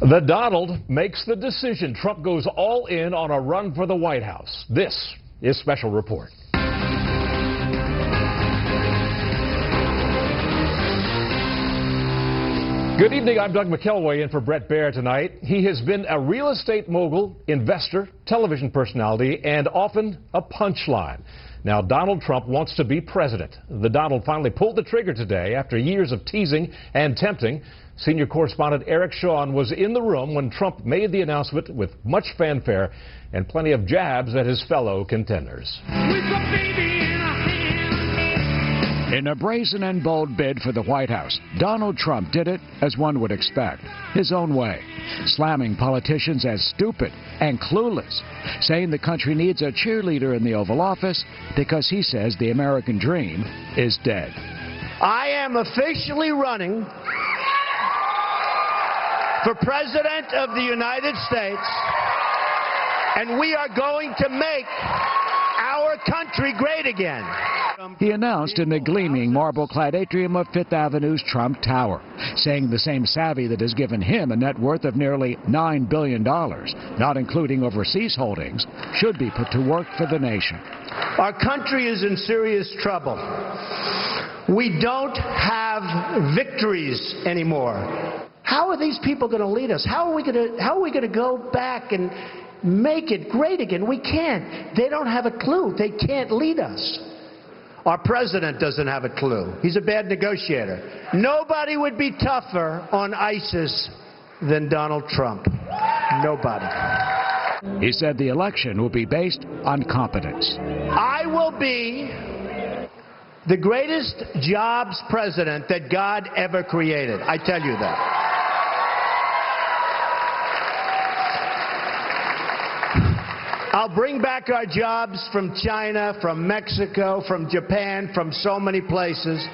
The Donald makes the decision. Trump goes all in on a run for the White House. This is Special Report. Good evening, I'm Doug McKelway in for Brett Baer tonight. He has been a real estate mogul, investor, television personality, and often a punchline. Now, Donald Trump wants to be president. The Donald finally pulled the trigger today after years of teasing and tempting. Senior correspondent Eric Shawn was in the room when Trump made the announcement with much fanfare and plenty of jabs at his fellow contenders. In a brazen and bold bid for the White House, Donald Trump did it as one would expect, his own way, slamming politicians as stupid and clueless, saying the country needs a cheerleader in the Oval Office because he says the American dream is dead. I am officially running for President of the United States, and we are going to make our country great again. He announced in the gleaming marble-clad atrium of Fifth Avenue's Trump Tower, saying the same savvy that has given him a net worth of nearly $9 billion, not including overseas holdings, should be put to work for the nation. Our country is in serious trouble. We don't have victories anymore. How are these people going to lead us? How are we going to go back and make it great again? We can't. They don't have a clue. They can't lead us. Our president doesn't have a clue. He's a bad negotiator. Nobody would be tougher on ISIS than Donald Trump. Nobody. He said the election will be based on competence. I will be the greatest jobs president that God ever created. I tell you that. I'll bring back our jobs from China, from Mexico, from Japan, from so many places.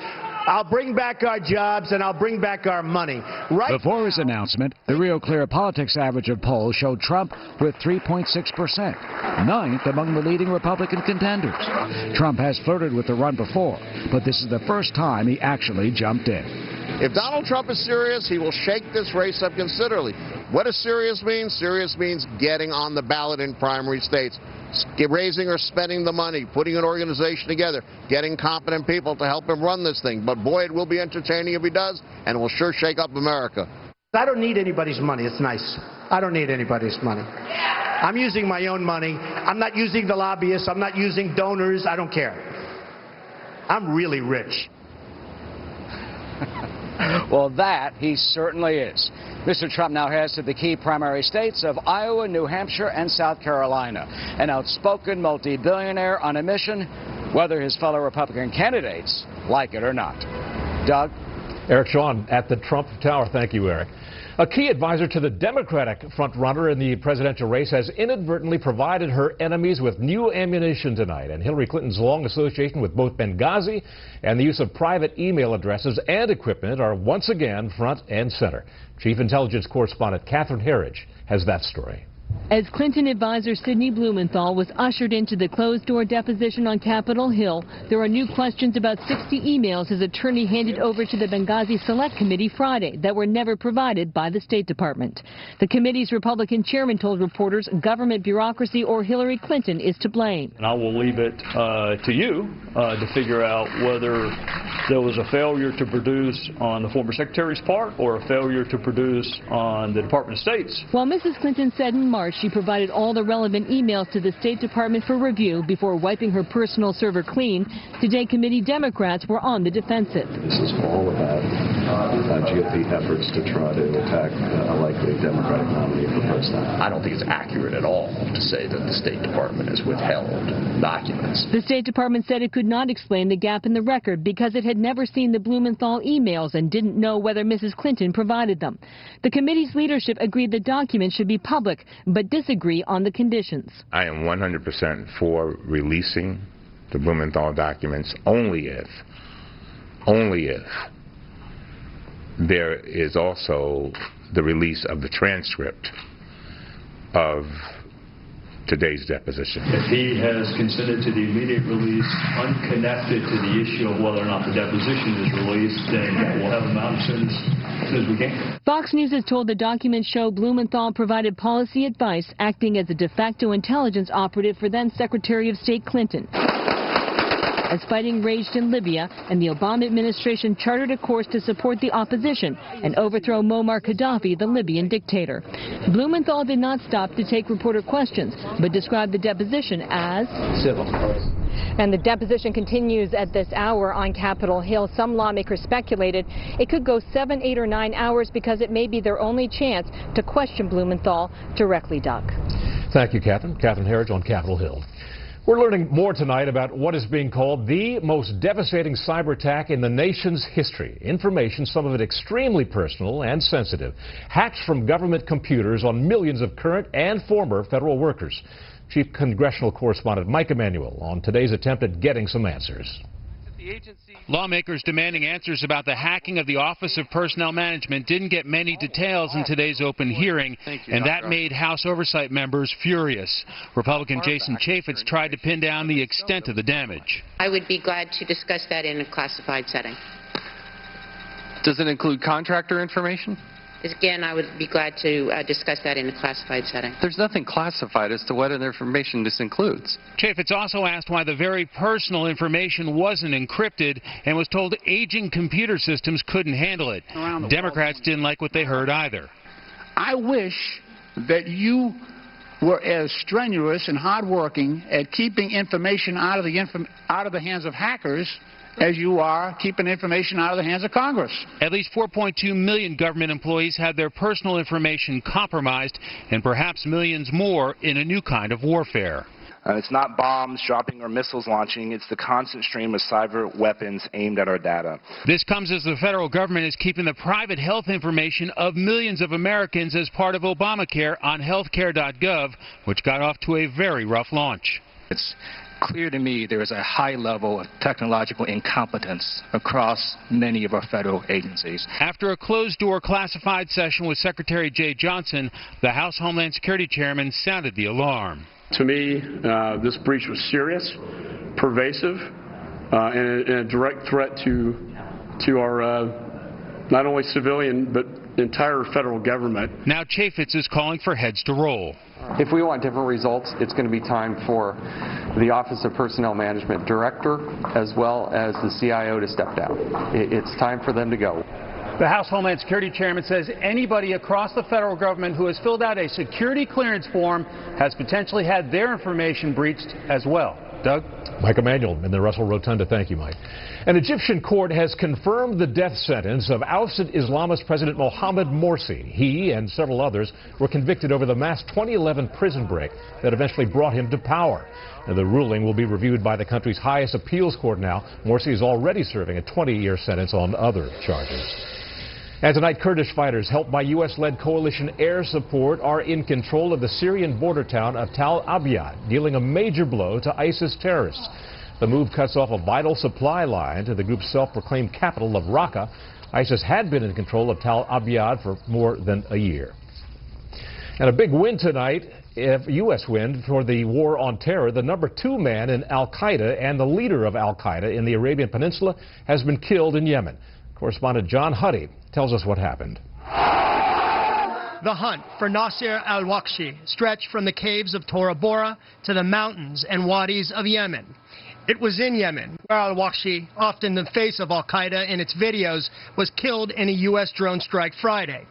I'll bring back our jobs and I'll bring back our money. Before his announcement, the Real Clear Politics average of polls showed Trump with 3.6%, ninth among the leading Republican contenders. Trump has flirted with the run before, but this is the first time he actually jumped in. If Donald Trump is serious, he will shake this race up considerably. What does serious mean? Serious means getting on the ballot in primary states, raising or spending the money, putting an organization together, getting competent people to help him run this thing. But boy, it will be entertaining if he does, and it will sure shake up America. I don't need anybody's money. It's nice. I don't need anybody's money. I'm using my own money. I'm not using the lobbyists. I'm not using donors. I don't care. I'm really rich. Well, that he certainly is. Mr. Trump now heads to the key primary states of Iowa, New Hampshire, and South Carolina. An outspoken multi-billionaire on a mission, whether his fellow Republican candidates like it or not. Doug? Eric Shawn at the Trump Tower. Thank you, Eric. A key advisor to the Democratic frontrunner in the presidential race has inadvertently provided her enemies with new ammunition tonight. And Hillary Clinton's long association with both Benghazi and the use of private email addresses and equipment are once again front and center. Chief Intelligence Correspondent Catherine Herridge has that story. As Clinton advisor Sidney Blumenthal was ushered into the closed-door deposition on Capitol Hill, there are new questions about 60 emails his attorney handed over to the Benghazi Select Committee Friday that were never provided by the State Department. The committee's Republican chairman told reporters government bureaucracy or Hillary Clinton is to blame. And I will leave it to you to figure out whether there was a failure to produce on the former secretary's part or a failure to produce on the Department of State's. While Mrs. Clinton said in March she provided all the relevant emails to the State Department for review before wiping her personal server clean, today committee Democrats were on the defensive. This is all about GOP efforts to try to attack a likely Democratic nominee for president. I don't think it's accurate at all to say that the State Department has withheld documents. The State Department said it could not explain the gap in the record because it had never seen the Blumenthal emails and didn't know whether Mrs. Clinton provided them. The committee's leadership agreed the documents should be public, but disagree on the conditions. I am 100% for releasing the Blumenthal documents only if there is also the release of the transcript of today's deposition. If he has consented to the immediate release, unconnected to the issue of whether or not the deposition is released, then we'll have him out as soon as we can. Fox News is told the documents show Blumenthal provided policy advice, acting as a de facto intelligence operative for then Secretary of State Clinton. As fighting raged in Libya and the Obama administration chartered a course to support the opposition and overthrow Muammar Gaddafi, the Libyan dictator. Blumenthal did not stop to take reporter questions, but described the deposition as civil. And the deposition continues at this hour on Capitol Hill. Some lawmakers speculated it could go 7, 8, or 9 hours because it may be their only chance to question Blumenthal directly, Doug. Thank you, Catherine. Catherine Herridge on Capitol Hill. We're learning more tonight about what is being called the most devastating cyber attack in the nation's history. Information, some of it extremely personal and sensitive, hacked from government computers on millions of current and former federal workers. Chief Congressional Correspondent Mike Emanuel on today's attempt at getting some answers. Lawmakers demanding answers about the hacking of the Office of Personnel Management didn't get many details in today's open hearing, and that made House Oversight members furious. Republican Jason Chaffetz tried to pin down the extent of the damage. I would be glad to discuss that in a classified setting. Does it include contractor information? Again, I would be glad to discuss that in a classified setting. There's nothing classified as to what information this includes. Chaffetz also asked why the very personal information wasn't encrypted and was told aging computer systems couldn't handle it. Democrats didn't like what they heard either. I wish that you were as strenuous and hardworking at keeping information out of the hands of hackers as you are keeping information out of the hands of Congress. At least 4.2 million government employees had their personal information compromised, and perhaps millions more in a new kind of warfare. It's not bombs dropping or missiles launching. It's the constant stream of cyber weapons aimed at our data. This comes as the federal government is keeping the private health information of millions of Americans as part of Obamacare on healthcare.gov, which got off to a very rough launch. It's clear to me there is a high level of technological incompetence across many of our federal agencies. After a closed-door classified session with Secretary Jeh Johnson, the House Homeland Security Chairman sounded the alarm. To me, this breach was serious, pervasive, and a direct threat to our not only civilian but entire federal government. Now Chaffetz is calling for heads to roll. If we want different results, it's going to be time for the Office of Personnel Management Director as well as the CIO to step down. It's time for them to go. The House Homeland Security Chairman says anybody across the federal government who has filled out a security clearance form has potentially had their information breached as well. Doug? Mike Emanuel in the Russell Rotunda. Thank you, Mike. An Egyptian court has confirmed the death sentence of ousted Islamist President Mohamed Morsi. He and several others were convicted over the mass 2011 prison break that eventually brought him to power. Now, the ruling will be reviewed by the country's highest appeals court now. Morsi is already serving a 20-year sentence on other charges. And tonight, Kurdish fighters, helped by U.S.-led coalition air support, are in control of the Syrian border town of Tal Abyad, dealing a major blow to ISIS terrorists. The move cuts off a vital supply line to the group's self-proclaimed capital of Raqqa. ISIS had been in control of Tal Abyad for more than a year. And a big win tonight, U.S. win for the war on terror. The #2 man in al-Qaeda and the leader of al-Qaeda in the Arabian Peninsula has been killed in Yemen. Correspondent John Huddy tells us what happened. The hunt for Nasser al-Waqshi stretched from the caves of Tora Bora to the mountains and wadis of Yemen. It was in Yemen where al-Waqshi, often the face of al-Qaeda in its videos, was killed in a U.S. drone strike Friday.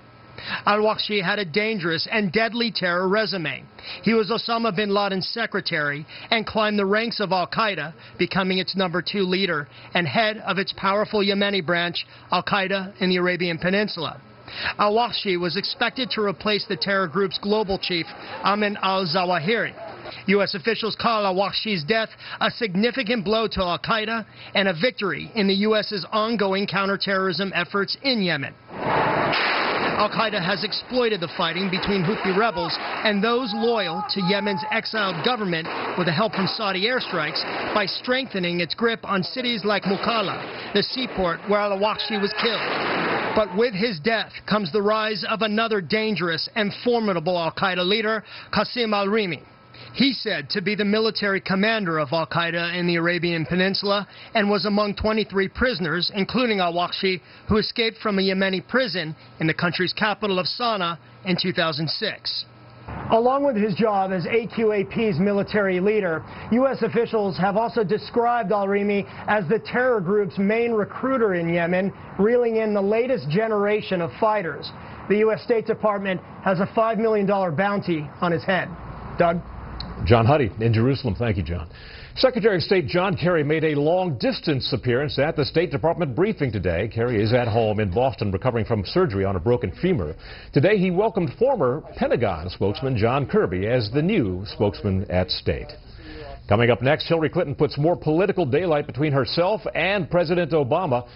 Al-Waqshi had a dangerous and deadly terror resume. He was Osama bin Laden's secretary and climbed the ranks of al-Qaeda, becoming its #2 leader and head of its powerful Yemeni branch, al-Qaeda in the Arabian Peninsula. Al-Waqshi was expected to replace the terror group's global chief, Ayman al-Zawahiri. U.S. officials call al-Waqshi's death a significant blow to al-Qaeda and a victory in the U.S.'s ongoing counterterrorism efforts in Yemen. Al-Qaeda has exploited the fighting between Houthi rebels and those loyal to Yemen's exiled government with the help from Saudi airstrikes by strengthening its grip on cities like Mukalla, the seaport where al-Waqshi was killed. But with his death comes the rise of another dangerous and formidable al-Qaeda leader, Qasim al-Rimi. He's said to be the military commander of al-Qaeda in the Arabian Peninsula and was among 23 prisoners, including al-Waqshi, who escaped from a Yemeni prison in the country's capital of Sana'a in 2006. Along with his job as AQAP's military leader, U.S. officials have also described al-Rimi as the terror group's main recruiter in Yemen, reeling in the latest generation of fighters. The U.S. State Department has a $5 million bounty on his head. Doug? John Huddy in Jerusalem. Thank you, John. Secretary of State John Kerry made a long-distance appearance at the State Department briefing today. Kerry is at home in Boston recovering from surgery on a broken femur. Today he welcomed former Pentagon spokesman John Kirby as the new spokesman at State. Coming up next, Hillary Clinton puts more political daylight between herself and President Obama.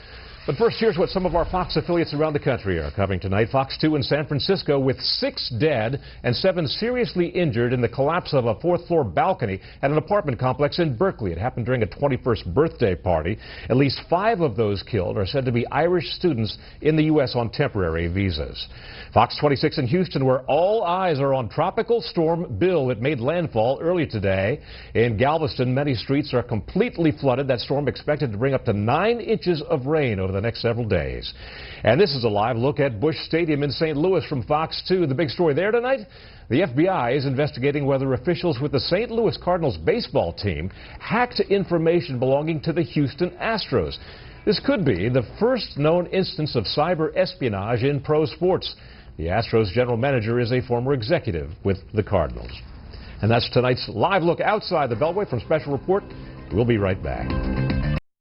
But first, here's what some of our Fox affiliates around the country are covering tonight. Fox 2 in San Francisco with 6 dead and 7 seriously injured in the collapse of a 4th-floor balcony at an apartment complex in Berkeley. It happened during a 21st birthday party. At least 5 of those killed are said to be Irish students in the U.S. on temporary visas. Fox 26 in Houston, where all eyes are on Tropical Storm Bill. It made landfall early today. In Galveston, many streets are completely flooded. That storm expected to bring up to 9 inches of rain over the next several days. And this is a live look at Busch Stadium in St. Louis from Fox 2. The big story there tonight, the FBI is investigating whether officials with the St. Louis Cardinals baseball team hacked information belonging to the Houston Astros. This could be the first known instance of cyber espionage in pro sports. The Astros general manager is a former executive with the Cardinals. And that's tonight's live look outside the Beltway from Special Report. We'll be right back.